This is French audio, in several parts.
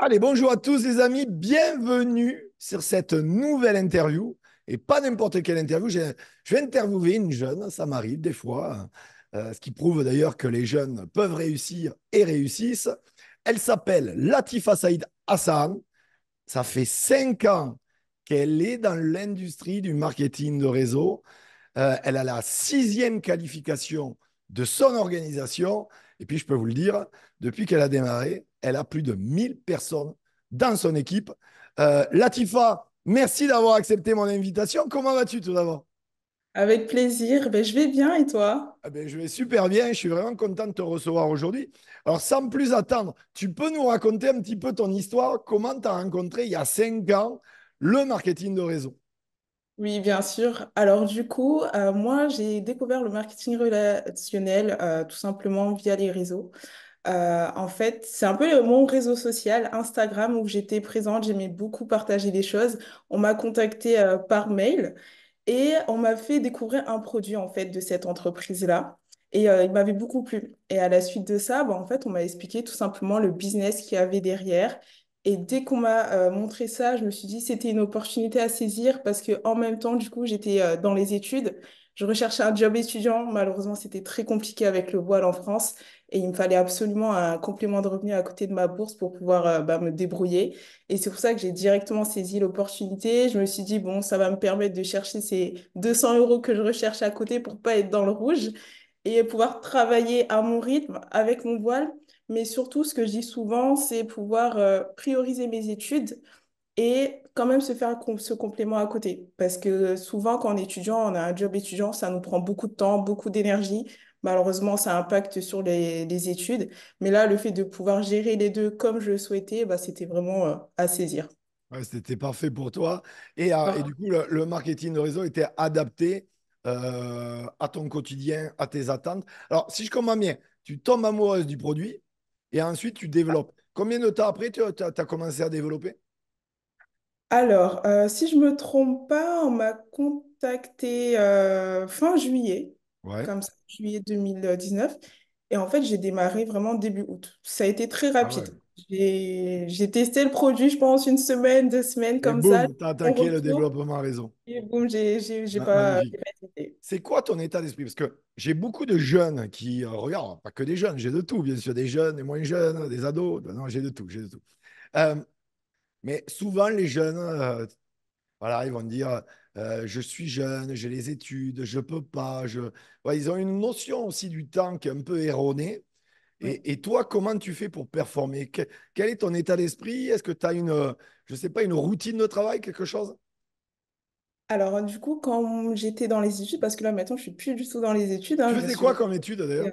Allez, bonjour à tous les amis, bienvenue sur cette nouvelle interview. Et pas n'importe quelle interview, je vais interviewer une jeune, ça m'arrive des fois, ce qui prouve d'ailleurs que les jeunes peuvent réussir et réussissent. Elle s'appelle Latifa Saïd Hassan, ça fait 5 ans qu'elle est dans l'industrie du marketing de réseau. Elle a la sixième qualification de son organisation. Et puis, je peux vous le dire, depuis qu'elle a démarré, elle a plus de 1000 personnes dans son équipe. Latifa, merci d'avoir accepté mon invitation. Comment vas-tu tout d'abord? Avec plaisir. Je vais bien et toi? Eh ben, je vais super bien. Je suis vraiment content de te recevoir aujourd'hui. Alors, sans plus attendre, tu peux nous raconter un petit peu ton histoire, comment tu as rencontré il y a 5 ans le marketing de réseau? Oui, bien sûr. Alors du coup, moi, j'ai découvert le marketing relationnel tout simplement via les réseaux. En fait, c'est un peu mon réseau social, Instagram, où j'étais présente. J'aimais beaucoup partager des choses. On m'a contacté par mail et on m'a fait découvrir un produit en fait de cette entreprise-là. Et il m'avait beaucoup plu. Et à la suite de ça, en fait, on m'a expliqué tout simplement le business qu'il y avait derrière. Et dès qu'on m'a montré ça, je me suis dit c'était une opportunité à saisir parce que en même temps, du coup, j'étais dans les études. Je recherchais un job étudiant. Malheureusement, c'était très compliqué avec le voile en France. Et il me fallait absolument un complément de revenu à côté de ma bourse pour pouvoir me débrouiller. Et c'est pour ça que j'ai directement saisi l'opportunité. Je me suis dit, bon, ça va me permettre de chercher ces 200 euros que je recherche à côté pour pas être dans le rouge et pouvoir travailler à mon rythme avec mon voile. Mais surtout, ce que je dis souvent, c'est pouvoir prioriser mes études et quand même se faire ce complément à côté. Parce que souvent, quand on est étudiant, on a un job étudiant, ça nous prend beaucoup de temps, beaucoup d'énergie. Malheureusement, ça impacte sur les études. Mais là, le fait de pouvoir gérer les deux comme je le souhaitais, c'était vraiment à saisir. Ouais, c'était parfait pour toi. Et du coup, le marketing de réseau était adapté à ton quotidien, à tes attentes. Alors, si je comprends bien, tu tombes amoureuse du produit et ensuite tu développes. Combien de temps après tu as commencé à développer? Alors, si je me trompe pas, on m'a contacté fin juillet, Ouais. comme ça, juillet 2019. Et en fait, j'ai démarré vraiment début août. Ça a été très Ah ouais. rapide. J'ai testé le produit, je pense, une semaine, 2 semaines Et comme ça. boum, tu as Mon attaqué le retour, développement réseau. et boum, j'ai Magnifique. pas hésité. C'est quoi ton état d'esprit? Parce que j'ai beaucoup de jeunes qui regardent, pas que des jeunes, j'ai de tout, bien sûr, des jeunes, des moins jeunes, des ados. Non, j'ai de tout, j'ai de tout. Euh, mais souvent, les jeunes, voilà, ils vont dire je suis jeune, j'ai les études, je peux pas. Ouais, ils ont une notion aussi du temps qui est un peu erronée. Oui. Et toi, comment tu fais pour performer? Quel est ton état d'esprit? Est-ce que tu as je sais pas, une routine de travail, quelque chose? Alors, du coup, quand j'étais dans les études, parce que là, maintenant, je suis plus du tout dans les études, hein, Tu je me faisais suis quoi comme étude d'ailleurs?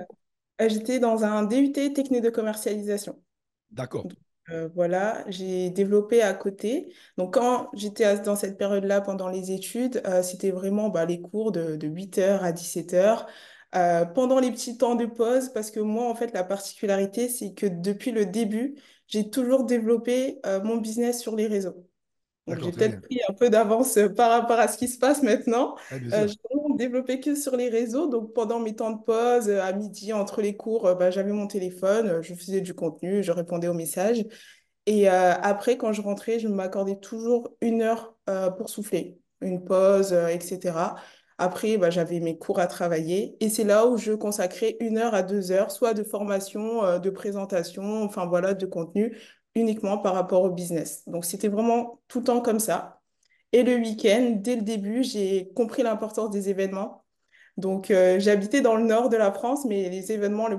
j'étais dans un DUT technique de commercialisation. D'accord. Donc, voilà, j'ai développé à côté. Donc, quand j'étais dans cette période-là pendant les études, c'était vraiment les cours de 8 heures à 17 heures. Pendant les petits temps de pause, parce que moi, en fait, la particularité, c'est que depuis le début, j'ai toujours développé mon business sur les réseaux. Donc, D'accord, j'ai très peut-être bien. pris un peu d'avance par rapport à ce qui se passe maintenant. Ouais, bien sûr. J'ai vraiment développé que sur les réseaux. Donc, pendant mes temps de pause, à midi, entre les cours, j'avais mon téléphone, je faisais du contenu, je répondais aux messages. Et après, quand je rentrais, je m'accordais toujours 1 heure pour souffler, une pause, etc. Après, j'avais mes cours à travailler. Et c'est là où je consacrais 1 heure à 2 heures, soit de formation, de présentation, enfin voilà, de contenu, uniquement par rapport au business. Donc, c'était vraiment tout le temps comme ça. Et le week-end, dès le début, j'ai compris l'importance des événements. Donc, j'habitais dans le nord de la France, mais les événements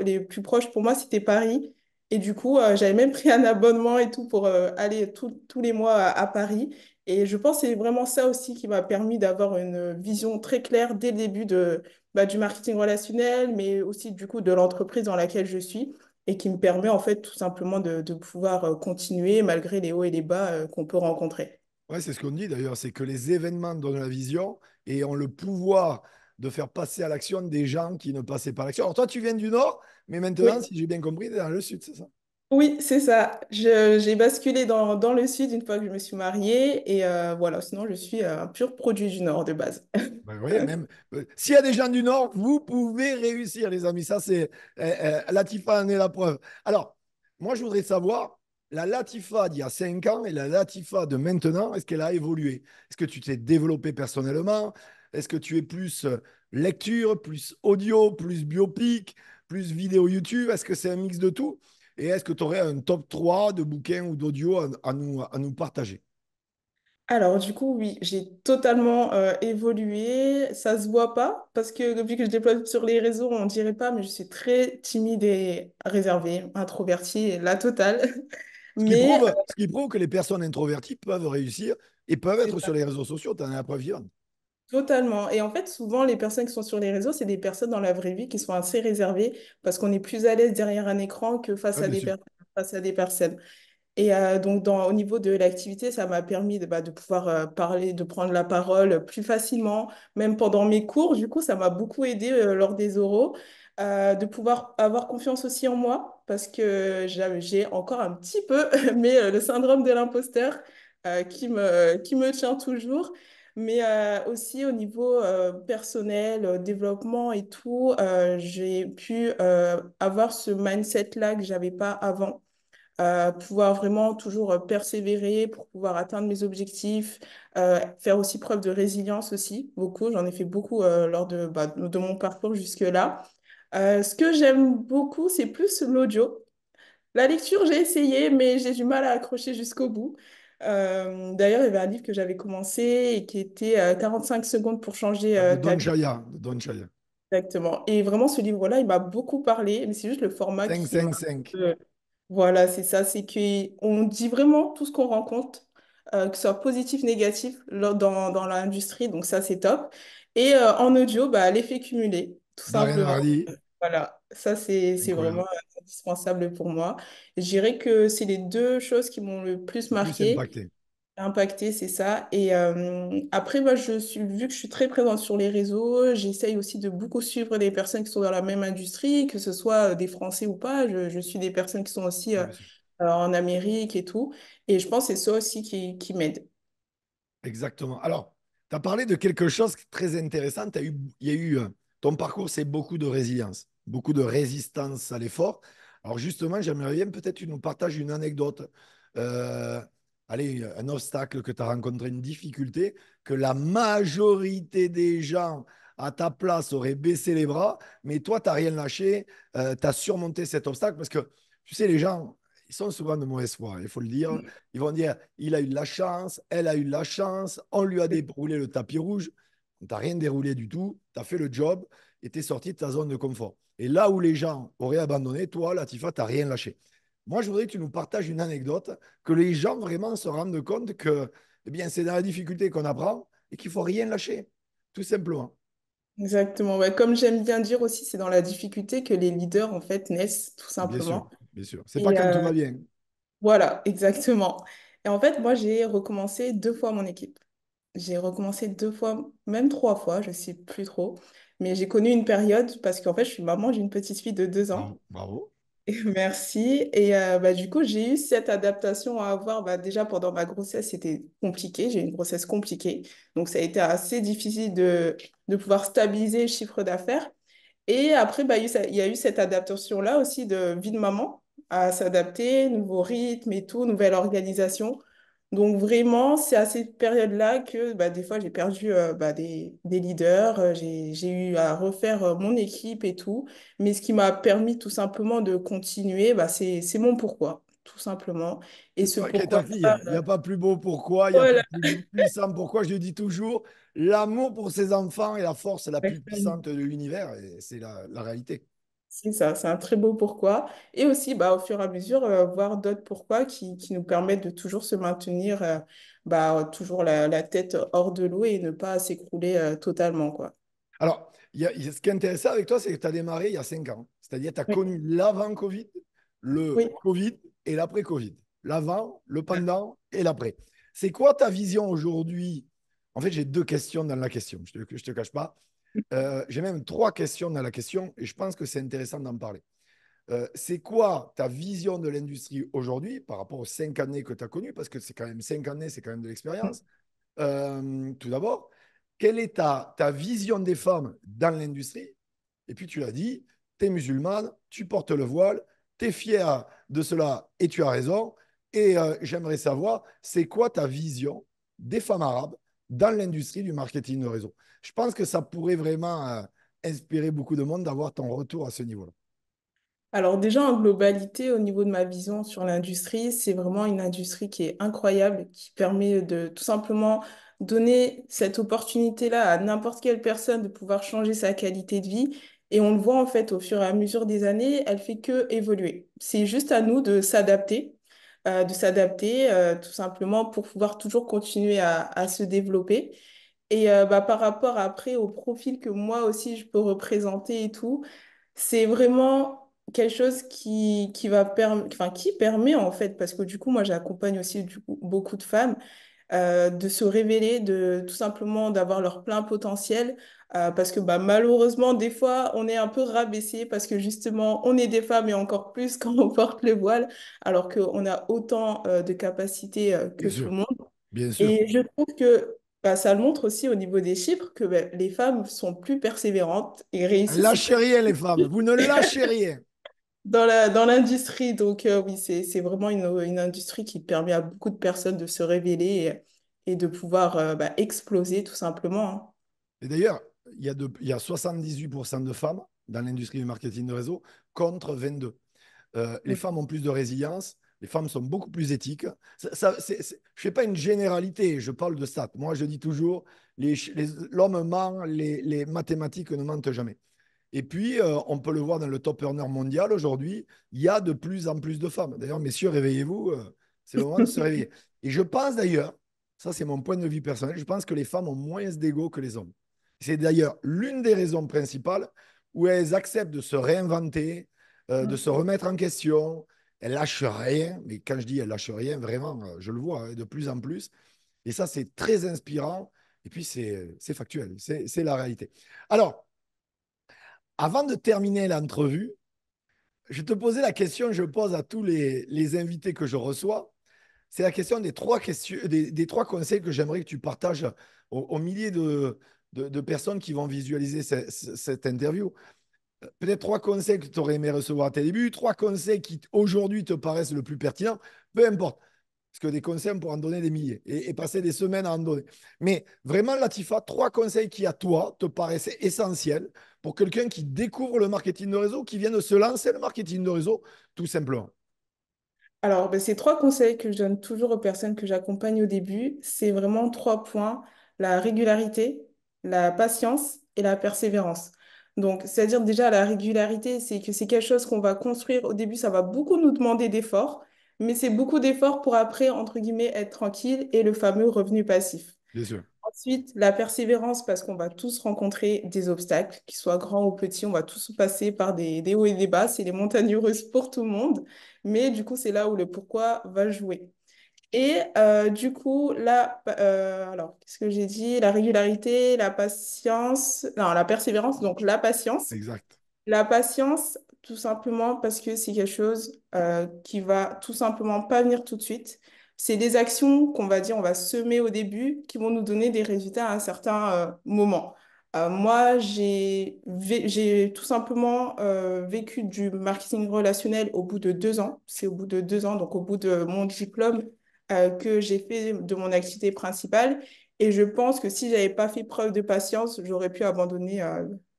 les plus proches pour moi, c'était Paris. Et du coup, j'avais même pris un abonnement et tout pour aller tous les mois à Paris. Et je pense que c'est vraiment ça aussi qui m'a permis d'avoir une vision très claire dès le début du marketing relationnel, mais aussi du coup de l'entreprise dans laquelle je suis et qui me permet en fait tout simplement de pouvoir continuer malgré les hauts et les bas qu'on peut rencontrer. Ouais, c'est ce qu'on dit d'ailleurs, c'est que les événements donnent la vision et ont le pouvoir de faire passer à l'action des gens qui ne passaient pas à l'action. Alors toi, tu viens du Nord, mais maintenant, Oui. si j'ai bien compris, tu es dans le Sud, c'est ça? Oui, c'est ça. J'ai basculé dans le sud une fois que je me suis mariée et voilà, sinon je suis un pur produit du Nord de base. Ben, vous voyez, même s'il y a des gens du Nord, vous pouvez réussir, les amis. Ça, c'est Latifa en est la preuve. Alors, moi, je voudrais savoir. la Latifa d'il y a 5 ans et la Latifa de maintenant, est-ce qu'elle a évolué? Est-ce que tu t'es développé personnellement? Est-ce que tu es plus lecture, plus audio, plus biopic, plus vidéo YouTube? Est-ce que c'est un mix de tout? Et est-ce que tu aurais un top 3 de bouquins ou d'audio à nous partager? Alors, du coup, oui, j'ai totalement évolué. Ça se voit pas parce que depuis que je déploie sur les réseaux, on dirait pas, mais je suis très timide et réservée, introvertie, la totale. Mais Ce qui prouve que les personnes introverties peuvent réussir et peuvent c'est être ça, sur les réseaux sociaux. Tu en as la preuve vivante. totalement. Et en fait, souvent, les personnes qui sont sur les réseaux, c'est des personnes dans la vraie vie qui sont assez réservées parce qu'on est plus à l'aise derrière un écran que Oui, bien sûr. face à des personnes. Et donc, au niveau de l'activité, ça m'a permis de pouvoir parler, de prendre la parole plus facilement, même pendant mes cours. Du coup, ça m'a beaucoup aidé lors des oraux, de pouvoir avoir confiance aussi en moi, parce que j'ai encore un petit peu, mais le syndrome de l'imposteur qui me tient toujours. Mais aussi au niveau personnel, développement et tout, j'ai pu avoir ce mindset-là que j'avais pas avant, pouvoir vraiment toujours persévérer pour pouvoir atteindre mes objectifs, faire aussi preuve de résilience aussi, beaucoup. J'en ai fait beaucoup lors de mon parcours jusque-là. Ce que j'aime beaucoup, c'est plus l'audio. La lecture, j'ai essayé, mais j'ai du mal à accrocher jusqu'au bout. D'ailleurs, il y avait un livre que j'avais commencé et qui était 45 secondes pour changer De ta Don vie. Chaya. De Don Chaya. Exactement. Et vraiment, ce livre-là, il m'a beaucoup parlé, mais c'est juste le format Cinq qui m'a... cinq cinq. Voilà, c'est ça, c'est qu'on dit vraiment tout ce qu'on rencontre, que ce soit positif, négatif, dans l'industrie, donc ça, c'est top. Et en audio, bah, l'effet cumulé, tout Darren simplement. Hardy. Voilà, ça, c'est vraiment Incroyable. indispensable pour moi. Je dirais que c'est les deux choses qui m'ont le plus Le plus marqué. impacté. Impacté, c'est ça. Et après, moi, vu que je suis très présente sur les réseaux, j'essaye aussi de beaucoup suivre des personnes qui sont dans la même industrie, que ce soit des Français ou pas. Je suis des personnes qui sont aussi Oui, bien sûr. en Amérique et tout. Et je pense que c'est ça aussi qui m'aide. Exactement. Alors, tu as parlé de quelque chose de très intéressant. Il y a eu, ton parcours, c'est beaucoup de résilience, beaucoup de résistance à l'effort. Alors, justement, j'aimerais bien peut-être que tu nous partages une anecdote. Euh, Allez, un obstacle que tu as rencontré, une difficulté, que la majorité des gens à ta place auraient baissé les bras, mais toi, tu n'as rien lâché, tu as surmonté cet obstacle parce que, tu sais, les gens, ils sont souvent de mauvaise foi, il faut le dire. Ils vont dire, il a eu de la chance, elle a eu de la chance, on lui a déroulé le tapis rouge. Tu n'as rien déroulé du tout, tu as fait le job et tu es sorti de ta zone de confort. Et là où les gens auraient abandonné, toi, Latifa, tu n'as rien lâché. Moi, je voudrais que tu nous partages une anecdote, que les gens vraiment se rendent compte que eh bien, c'est dans la difficulté qu'on apprend et qu'il ne faut rien lâcher, tout simplement. Exactement. Ouais, comme j'aime bien dire aussi, c'est dans la difficulté que les leaders, en fait, naissent, tout Bien sûr, simplement. bien sûr. C'est pas Et quand tout va bien. voilà, exactement. Et en fait, moi, j'ai recommencé 2 fois mon équipe. J'ai recommencé 2 fois, même 3 fois, je ne sais plus trop. Mais j'ai connu une période parce qu'en fait, je suis maman d'une petite fille de 2 ans. Bravo, bravo. Et merci. Et du coup, j'ai eu cette adaptation à avoir. Bah, déjà, pendant ma grossesse, c'était compliqué. J'ai eu une grossesse compliquée. Donc, ça a été assez difficile de pouvoir stabiliser le chiffre d'affaires. Et après, bah, il y a eu cette adaptation-là aussi de vie de maman, à s'adapter, nouveau rythme et tout, nouvelle organisation. Donc vraiment, c'est à cette période-là que bah, des fois, j'ai perdu des leaders, j'ai eu à refaire mon équipe et tout. Mais ce qui m'a permis tout simplement de continuer, bah, c'est mon pourquoi, tout simplement. Et C'est ce toi qui es ta pourquoi, fille. Il n'y a pas plus beau pourquoi, il n'y a pas voilà, plus puissant pourquoi. Je le dis toujours, l'amour pour ses enfants est la force la plus exactement. puissante de l'univers. Et c'est la réalité. C'est ça, c'est un très beau pourquoi. Et aussi, bah, au fur et à mesure, voir d'autres pourquoi qui nous permettent de toujours se maintenir, toujours la tête hors de l'eau et ne pas s'écrouler totalement, quoi. Alors, ce qui est intéressant avec toi, c'est que tu as démarré il y a 5 ans. C'est-à-dire que tu as Oui, connu l'avant-Covid, le oui. Covid et l'après-Covid. L'avant, le pendant et l'après. C'est quoi ta vision aujourd'hui? En fait, j'ai deux questions dans la question. Je te cache pas. J'ai même trois questions dans la question et je pense que c'est intéressant d'en parler. C'est quoi ta vision de l'industrie aujourd'hui par rapport aux 5 années que tu as connues? Parce que c'est quand même 5 années, c'est quand même de l'expérience. Tout d'abord, quelle est ta vision des femmes dans l'industrie? Et puis tu l'as dit, tu es musulmane, tu portes le voile, tu es fier de cela et tu as raison. Et j'aimerais savoir, c'est quoi ta vision des femmes arabes dans l'industrie du marketing de réseau? Je pense que ça pourrait vraiment inspirer beaucoup de monde d'avoir ton retour à ce niveau-là. Alors déjà, en globalité, au niveau de ma vision sur l'industrie, c'est vraiment une industrie qui est incroyable, qui permet de tout simplement donner cette opportunité-là à n'importe quelle personne de pouvoir changer sa qualité de vie. Et on le voit en fait au fur et à mesure des années, elle fait que évoluer. C'est juste à nous de s'adapter tout simplement pour pouvoir toujours continuer à se développer. Et bah, par rapport après au profil que moi aussi je peux représenter et tout, c'est vraiment quelque chose qui permet en fait, parce que du coup, moi j'accompagne aussi du coup, beaucoup de femmes de se révéler, de tout simplement d'avoir leur plein potentiel, parce que bah, malheureusement, des fois, on est un peu rabaissé parce que justement, on est des femmes et encore plus quand on porte le voile, alors qu'on a autant de capacités que Bien tout sûr, le monde. bien sûr. Et je trouve que bah, ça le montre aussi au niveau des chiffres que bah, les femmes sont plus persévérantes et réussissent Lâchez rien, les femmes. Vous ne lâchez rien. dans l'industrie. Donc oui, c'est vraiment une industrie qui permet à beaucoup de personnes de se révéler et de pouvoir bah, exploser tout simplement, hein. Et d'ailleurs, il y a 78% de femmes dans l'industrie du marketing de réseau contre 22. Les Mm. femmes ont plus de résilience, les femmes sont beaucoup plus éthiques. Je ne fais pas une généralité, je parle de stats. Moi, je dis toujours, l'homme ment, les mathématiques ne mentent jamais. Et puis, on peut le voir dans le top earner mondial aujourd'hui, il y a de plus en plus de femmes. D'ailleurs, messieurs, réveillez-vous, c'est le moment de se réveiller. Et je pense d'ailleurs, ça c'est mon point de vue personnel, je pense que les femmes ont moins d'ego que les hommes. C'est d'ailleurs l'une des raisons principales où elles acceptent de se réinventer, de se remettre en question. Elles lâchent rien, mais quand je dis elles lâchent rien, vraiment, je le vois de plus en plus. Et ça, c'est très inspirant. Et puis, c'est factuel, c'est la réalité. Alors, avant de terminer l'entrevue, je te posais la question que je pose à tous les invités que je reçois. C'est la question des trois, questions, des trois conseils que j'aimerais que tu partages aux milliers de personnes qui vont visualiser cette interview. Peut-être trois conseils que tu aurais aimé recevoir à tes débuts, trois conseils qui aujourd'hui te paraissent le plus pertinents, peu importe. Parce que des conseils, on pourra en donner des milliers et passer des semaines à en donner. Mais vraiment, Latifa, trois conseils qui, à toi, te paraissaient essentiels pour quelqu'un qui découvre le marketing de réseau, qui vient de se lancer le marketing de réseau, tout simplement. Alors, ben, ces trois conseils que je donne toujours aux personnes que j'accompagne au début, c'est vraiment trois points, la régularité, la patience et la persévérance. Donc, c'est-à-dire déjà la régularité, c'est que c'est quelque chose qu'on va construire. Au début, ça va beaucoup nous demander d'efforts, mais c'est beaucoup d'efforts pour après, entre guillemets, être tranquille et le fameux revenu passif. Bien sûr. Ensuite, la persévérance, parce qu'on va tous rencontrer des obstacles, qu'ils soient grands ou petits, on va tous passer par des hauts et des bas, c'est les montagnes russes pour tout le monde, mais du coup, c'est là où le pourquoi va jouer. Et du coup, là, alors, qu'est-ce que j'ai dit? La régularité, la patience, non, la persévérance, donc la patience. Exact. La patience, tout simplement parce que c'est quelque chose qui va tout simplement pas venir tout de suite. C'est des actions qu'on va dire, on va semer au début, qui vont nous donner des résultats à un certain moment. Moi, j'ai tout simplement vécu du marketing relationnel au bout de 2 ans. C'est au bout de 2 ans, donc au bout de mon diplôme, que j'ai fait de mon activité principale. Et je pense que si j'avais pas fait preuve de patience, j'aurais pu abandonner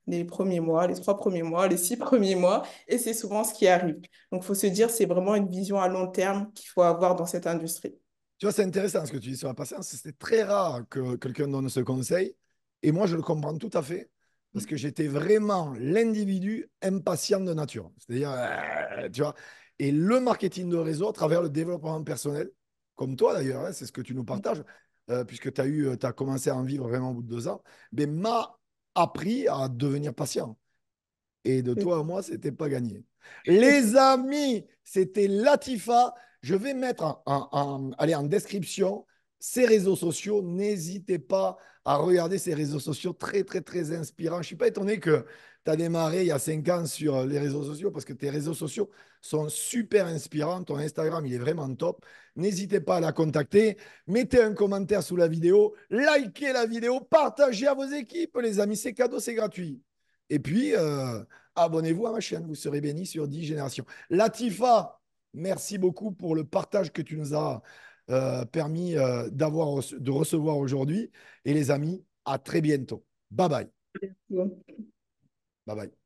les premiers mois, les 3 premiers mois, les 6 premiers mois, et c'est souvent ce qui arrive. Donc, il faut se dire, c'est vraiment une vision à long terme qu'il faut avoir dans cette industrie. Tu vois, c'est intéressant ce que tu dis sur la patience. C'était très rare que quelqu'un donne ce conseil. Et moi, je le comprends tout à fait. Parce que j'étais vraiment l'individu impatient de nature. C'est-à-dire, tu vois, et le marketing de réseau à travers le développement personnel, comme toi d'ailleurs, hein, c'est ce que tu nous partages, puisque tu as commencé à en vivre vraiment au bout de 2 ans, mais m'a appris à devenir patient. Et de toi à moi, c'était pas gagné. Les amis, c'était Latifa. Je vais mettre allez, en description ses réseaux sociaux. N'hésitez pas à regarder ces réseaux sociaux très, très, très inspirants. Je ne suis pas étonné que tu as démarré il y a 5 ans sur les réseaux sociaux parce que tes réseaux sociaux sont super inspirants. Ton Instagram, il est vraiment top. N'hésitez pas à la contacter. Mettez un commentaire sous la vidéo. Likez la vidéo. Partagez à vos équipes, les amis. C'est cadeau, c'est gratuit. Et puis, abonnez-vous à ma chaîne, vous serez bénis sur 10 générations. Latifa, Merci beaucoup pour le partage que tu nous as permis de recevoir aujourd'hui. Et les amis, à très bientôt. Bye bye. Bon. Bye bye.